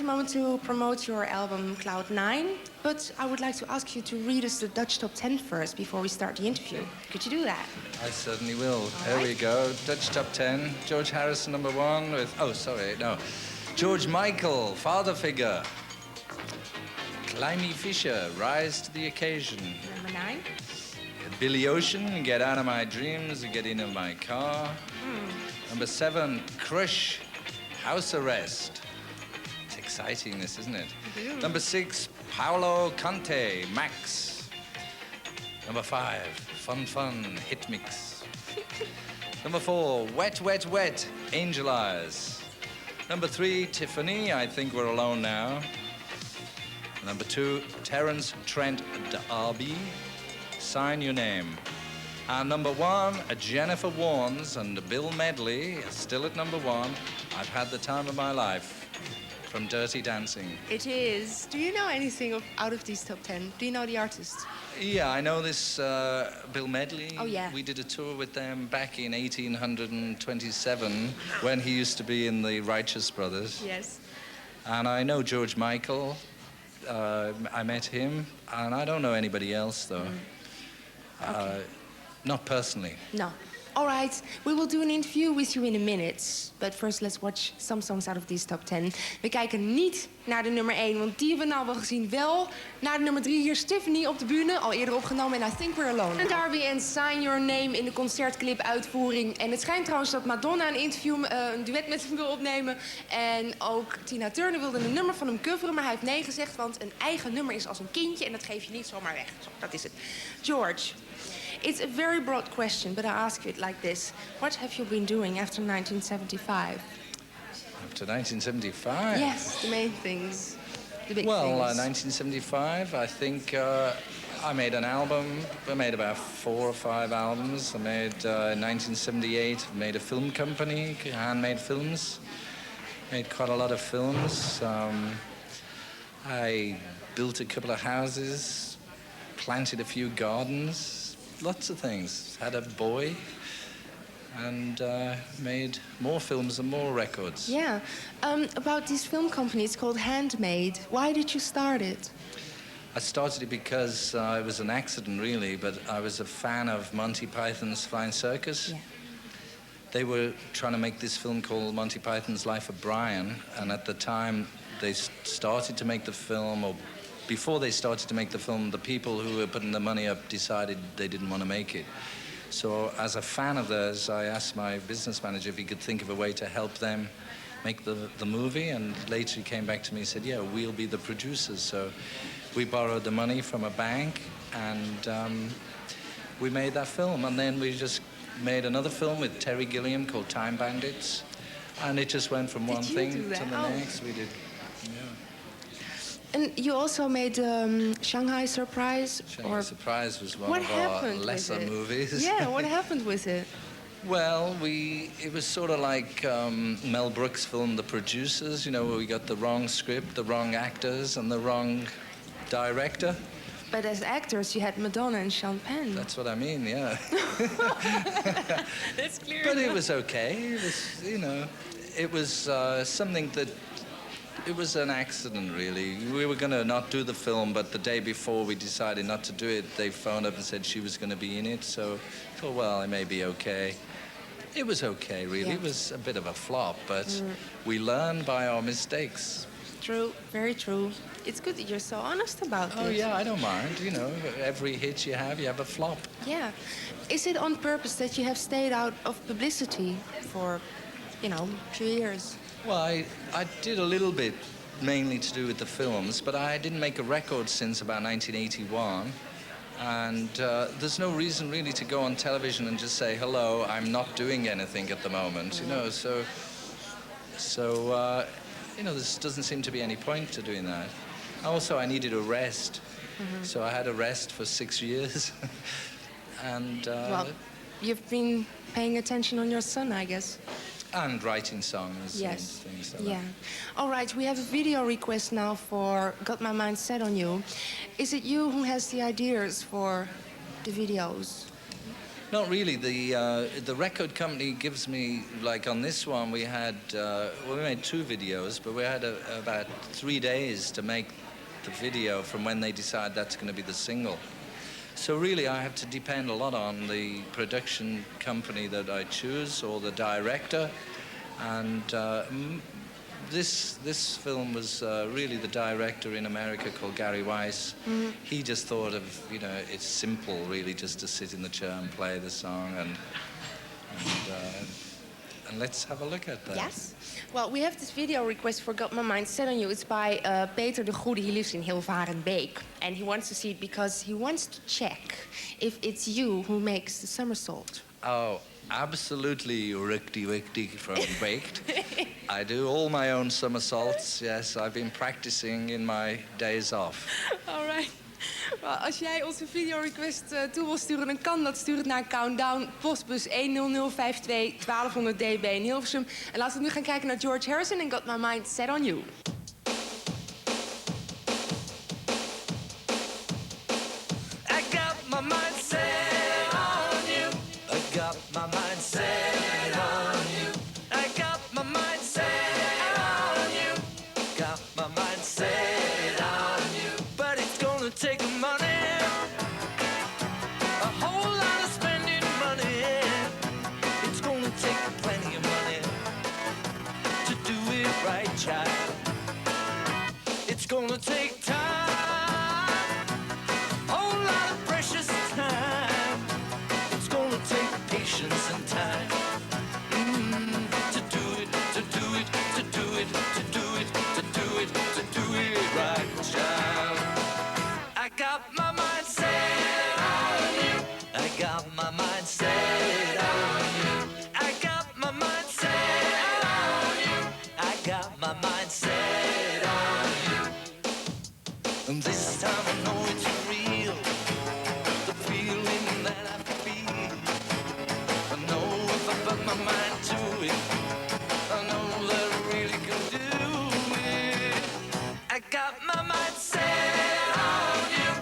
A moment to promote your album Cloud 9, but I would like to ask you to read us the Dutch top 10 first before we start the interview. Could you do that? I certainly will. Here we go. Dutch top 10. George Harrison, number 1 with... Oh, sorry, no. George Michael, Father Figure. Climby Fisher, Rise to the Occasion. Number 9. Billy Ocean, Get Out of My Dreams, Get In My Car. Number 7, Crush, House Arrest. It's exciting, this, isn't it? Number 6, Paolo Conte, Max. Number 5, Fun Fun, Hit Mix. Number 4, Wet Wet Wet, Angel Eyes. Number 3, Tiffany, I Think We're Alone Now. Number 2, Terence Trent D'Arby, Sign Your Name. And number 1, Jennifer Warnes and Bill Medley, still at number 1, I've Had the Time of My Life, from Dirty Dancing. It is. Do you know anything out of these top 10? Do you know the artist? Yeah, I know this Bill Medley. Oh, yeah. We did a tour with them back in 1827 when he used to be in the Righteous Brothers. Yes. And I know George Michael. I met him, and I don't know anybody else, though. Okay. Not personally. No. All right, we will do an interview with you in a minute. But first, let's watch some songs out of these top 10. We kijken niet naar de nummer 1, want die hebben we nou wel gezien. Wel naar de nummer 3, hier Tiffany op de bühne, al eerder opgenomen. En I Think We're Alone. En Darby en Sign Your Name in de concertclip-uitvoering. En het schijnt trouwens dat Madonna een duet met hem wil opnemen. En ook Tina Turner wilde een nummer van hem coveren, maar hij heeft nee gezegd. Want een eigen nummer is als een kindje en dat geef je niet zomaar weg. Zo, dat is het. George. It's a very broad question, but I ask you it like this. What have you been doing after 1975? After 1975? Yes, the main things, the big well, things. 1975, I think I made an album. I made about 4 or 5 albums. I made, in 1978, made a film company, Handmade Films. Made quite a lot of films. I built a couple of houses, planted a few gardens. Lots of things. Had a boy and made more films and more records. Yeah. About this film company, it's called Handmade. Why did you start it? I started it because it was an accident, really, but I was a fan of Monty Python's Flying Circus. Yeah. They were trying to make this film called Monty Python's Life of Brian, and at the time they started to make the film, or before they started to make the film, the people who were putting the money up decided they didn't want to make it. So as a fan of theirs, I asked my business manager if he could think of a way to help them make the movie, and later he came back to me and said, yeah, we'll be the producers. So we borrowed the money from a bank, and we made that film. And then we just made another film with Terry Gilliam called Time Bandits, and it just went from one thing to the next. We did, yeah. And you also made Shanghai Surprise. Shanghai Surprise was one of our lesser movies. Yeah, what happened with it? Well, it was sort of like Mel Brooks' film The Producers, you know, where we got the wrong script, the wrong actors, and the wrong director. But as actors, you had Madonna and Sean Penn. That's what I mean, yeah. That's clear. But it was okay. It was, you know, it was something that... It was an accident, really. We were going to not do the film, but the day before we decided not to do it, they phoned up and said she was going to be in it. So I thought, well, it may be okay. It was okay, really. Yeah. It was a bit of a flop, but we learn by our mistakes. True, very true. It's good that you're so honest about it. Oh, yeah, I don't mind. You know, every hit you have a flop. Yeah. Is it on purpose that you have stayed out of publicity for, you know, 2 years? Well, I did a little bit, mainly to do with the films, but I didn't make a record since about 1981. And there's no reason really to go on television and just say, hello, I'm not doing anything at the moment, you know, so you know, there doesn't seem to be any point to doing that. Also, I needed a rest, so I had a rest for 6 years. And well, you've been paying attention on your son, I guess. And writing songs yes. and things like yeah. that. All right, we have a video request now for Got My Mind Set on You. Is it you who has the ideas for the videos? Not really. The record company gives me, like on this one, we had, we made 2 videos, but we had about 3 days to make the video from when they decide that's going to be the single. So really, I have to depend a lot on the production company that I choose or the director. And this film was really the director in America called Gary Weiss. Mm-hmm. He just thought of, you know, it's simple really just to sit in the chair and play the song, and let's have a look at that. Yes. Well, we have this video request for Got My Mind Set on You. It's by Peter de Goede. He lives in Hilvarenbeek. And he wants to see it because he wants to check if it's you who makes the somersault. Oh, absolutely rickety from Baked. I do all my own somersaults, yes. I've been practicing in my days off. All right. Well, als jij onze videorequest toe wil sturen, dan kan dat. Stuur het naar Countdown, postbus 10052 1200 dB in Hilversum. En laten we nu gaan kijken naar George Harrison en Got My Mind Set on You. I got my mind set on you. I got my mind set on you. I got my mind set on you. Got my mind set on you. But it's gonna take money, a whole lot of spending money. It's gonna take plenty of money to do it right, child. It's gonna take time, whole lot of precious time. It's gonna take patience and time to do it, to do it, to do it, to do it, to do it, to do it right, child. I got my mind set on you. I got my mind set on you. I got my mind set on you. I got my mind set on you. And this time I know it's real, the feeling that I feel. I know if I put my mind to it, I know that I really can do it. I got my mind set on you,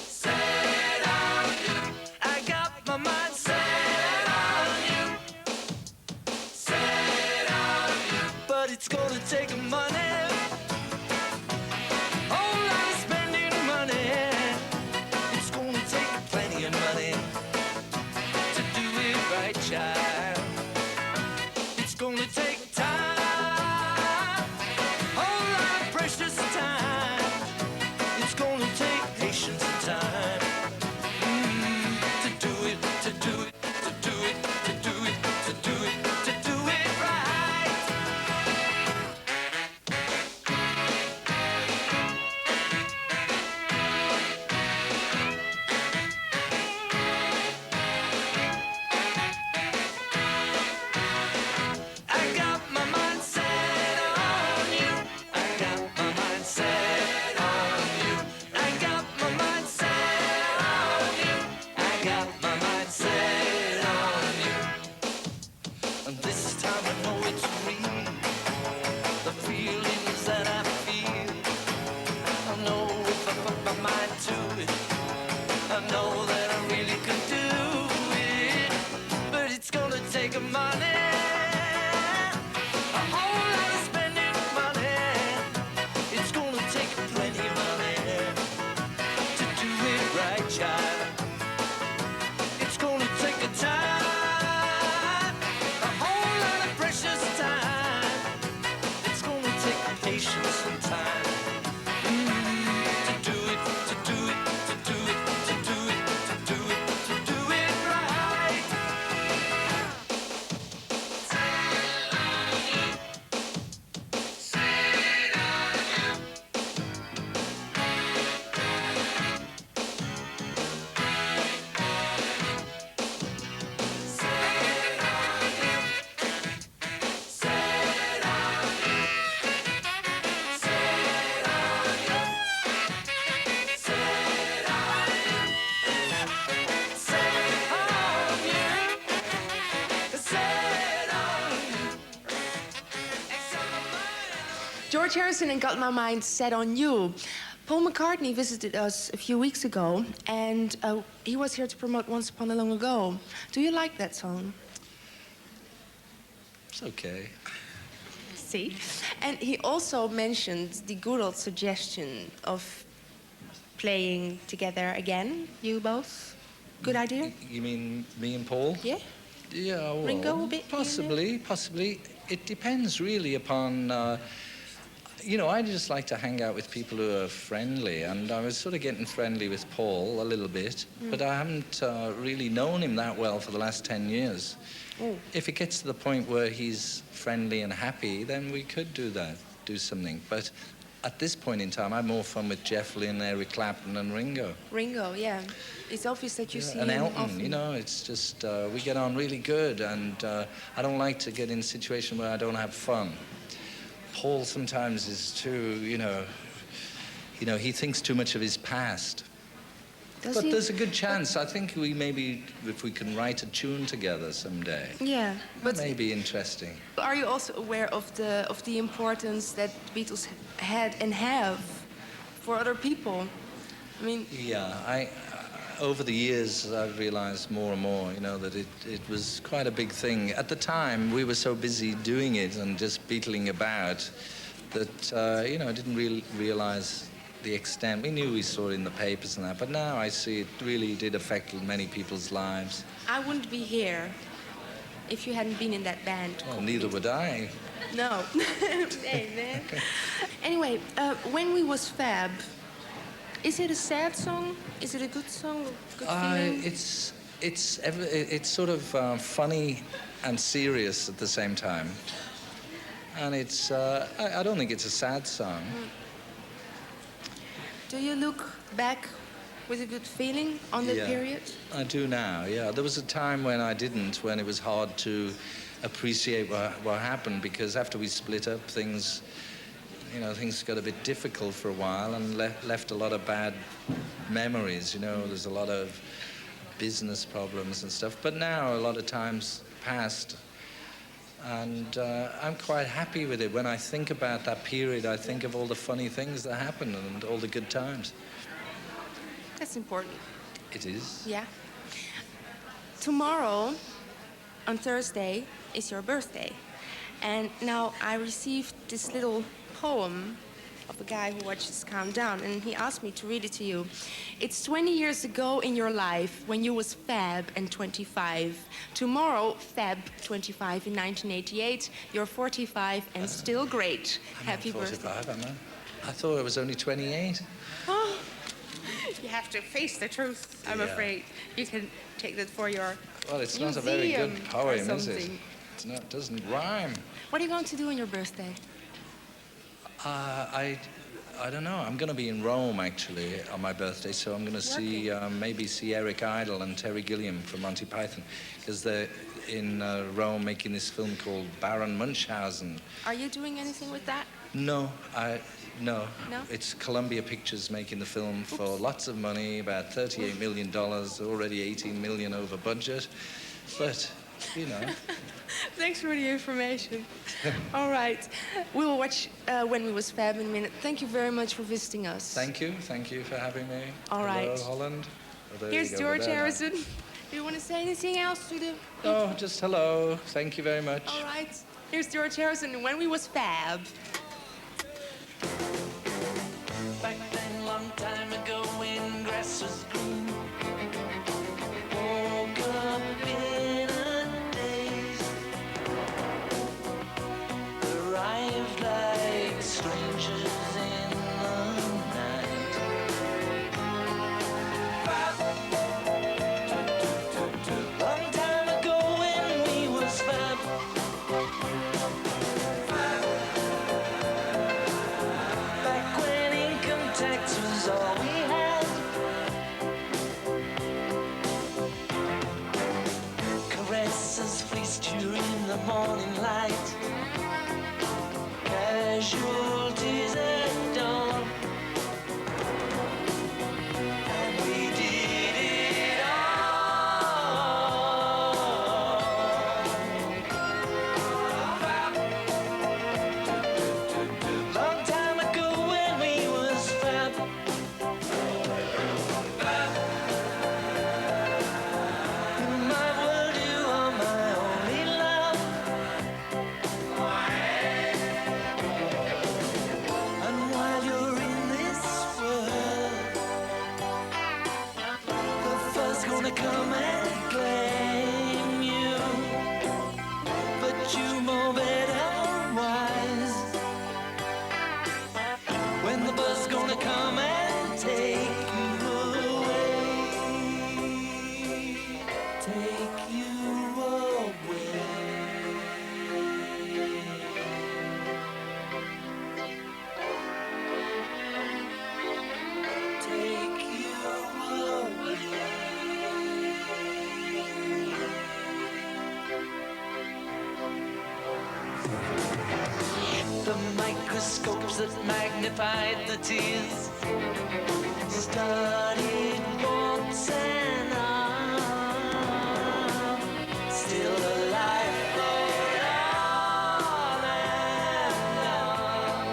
set on you. I got my mind set on you, set on you. But it's gonna take money, whole lot of spending money. It's gonna take plenty of money to do it right, child. It's gonna take time, whole lot of precious time. It's gonna take patience and time to do it, to do it, to do it, to do it, to do it, to do it right. I got my mind set on you. I got my mind set on you. I got my mind set on you. I got my mind set on you. And this time I know it's real, the feelings that I feel. I know if I put my mind to it, I know that I really can do it. But it's gonna take money, a whole lot of spending money. It's gonna take plenty of money to do it right, child. It's gonna take a time, a whole lot of precious time. It's gonna take patience and time to do it, to do it, to do it, to do it, to do it, to do it right. George Harrison en Got My Mind Set on You. Paul McCartney visited us a few weeks ago, and he was here to promote Once Upon a Long Ago. Do you like that song? It's okay. See? And he also mentioned the good old suggestion of playing together again, you both. Good idea? You mean me and Paul? Yeah? Yeah, well, Ringo a bit? possibly. It depends really upon, I just like to hang out with people who are friendly, and I was sort of getting friendly with Paul a little bit, but I haven't really known him that well for the last 10 years. Oh. If it gets to the point where he's friendly and happy, then we could do something. But at this point in time, I have more fun with Jeff Lynne, Eric Clapton, and Ringo. Ringo, yeah. It's obvious that you see And him Elton, often. it's just, we get on really good, and I don't like to get in a situation where I don't have fun. Paul sometimes is too, he thinks too much of his past. But there's a good chance. I think if we can write a tune together someday, Yeah, but that may be interesting. are you also aware of the importance that the Beatles had and have for other people? I mean, Yeah, over the years, I've realized more and more, that it was quite a big thing. At the time, we were so busy doing it and just beetling about that, I didn't realize the extent. We knew we saw it in the papers and that, but now I see it really did affect many people's lives. I wouldn't be here if you hadn't been in that band. Well, neither would I. No. Hey, man. Anyway, When We Was Fab, is it a sad song? Is it a good song? Good feeling? It's sort of funny and serious at the same time. And I don't think it's a sad song. Do you look back with a good feeling on that period? I do now, yeah. There was a time when I didn't, when it was hard to appreciate what happened, because after we split up, things got a bit difficult for a while and left a lot of bad memories, There's a lot of business problems and stuff. But now a lot of time's passed, and I'm quite happy with it. When I think about that period, I think of all the funny things that happened and all the good times. That's important. It is. Yeah. Tomorrow, on Thursday, is your birthday. And now I received this little poem of a guy who watches Countdown, and he asked me to read it to you. It's 20 years ago in your life when you was fab and 25. Tomorrow, fab 25 in 1988. You're 45 and still great. Happy birthday. 45, am I? I thought it was only 28. Oh, you have to face the truth, I'm afraid. You can take that for your Well, it's not a very good museum or poem, is it? something. It doesn't rhyme. What are you going to do on your birthday? I don't know. I'm going to be in Rome, actually, on my birthday, so I'm going to maybe see Eric Idle and Terry Gilliam from Monty Python, because they're in Rome making this film called Baron Munchausen. Are you doing anything with that? No. No? It's Columbia Pictures making the film for lots of money, about $38 million, already 18 million over budget. But, Thanks for the information. All right. We will watch When We Was Fab in a minute. Thank you very much for visiting us. Thank you for having me. All right. Hello, Holland. Oh, there Here's you go, George over there now. Harrison. Do you want to say anything else to the... Oh, just hello. Thank you very much. All right. Here's George Harrison and When We Was Fab. Back then, long time ago, when grass was green, woke up in a daze, arrived like strangers in the night. Long time ago, when we was fab. Back when income tax was all gonna come and claim you, but you know better wise. When the bus gonna come and take you away, take you away. Take you away. The microscopes that magnified the tears studied once and on. Still alive, Lord, on and on.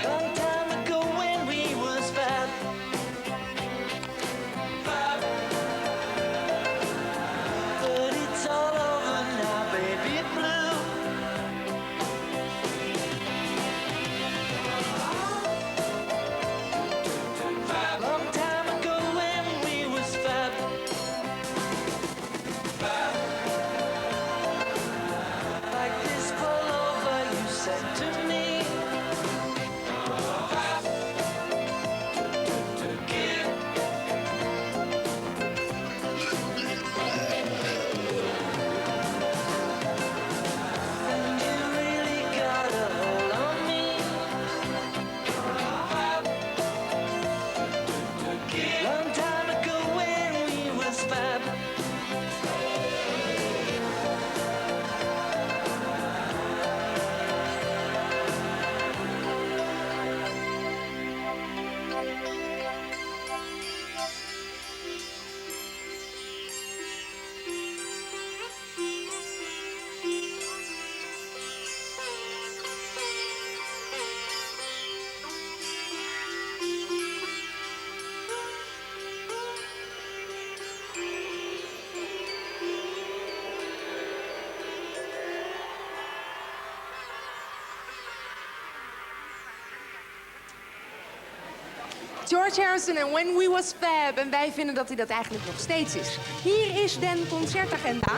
Long time ago when we was fat, but it's all over now, baby blue. Long time ago when we was fat, like this pullover you sent to me. And you really got a hold on me. Long time ago when we was fat. George Harrison en When We Was Fab. En wij vinden dat hij dat eigenlijk nog steeds is. Hier is den concertagenda.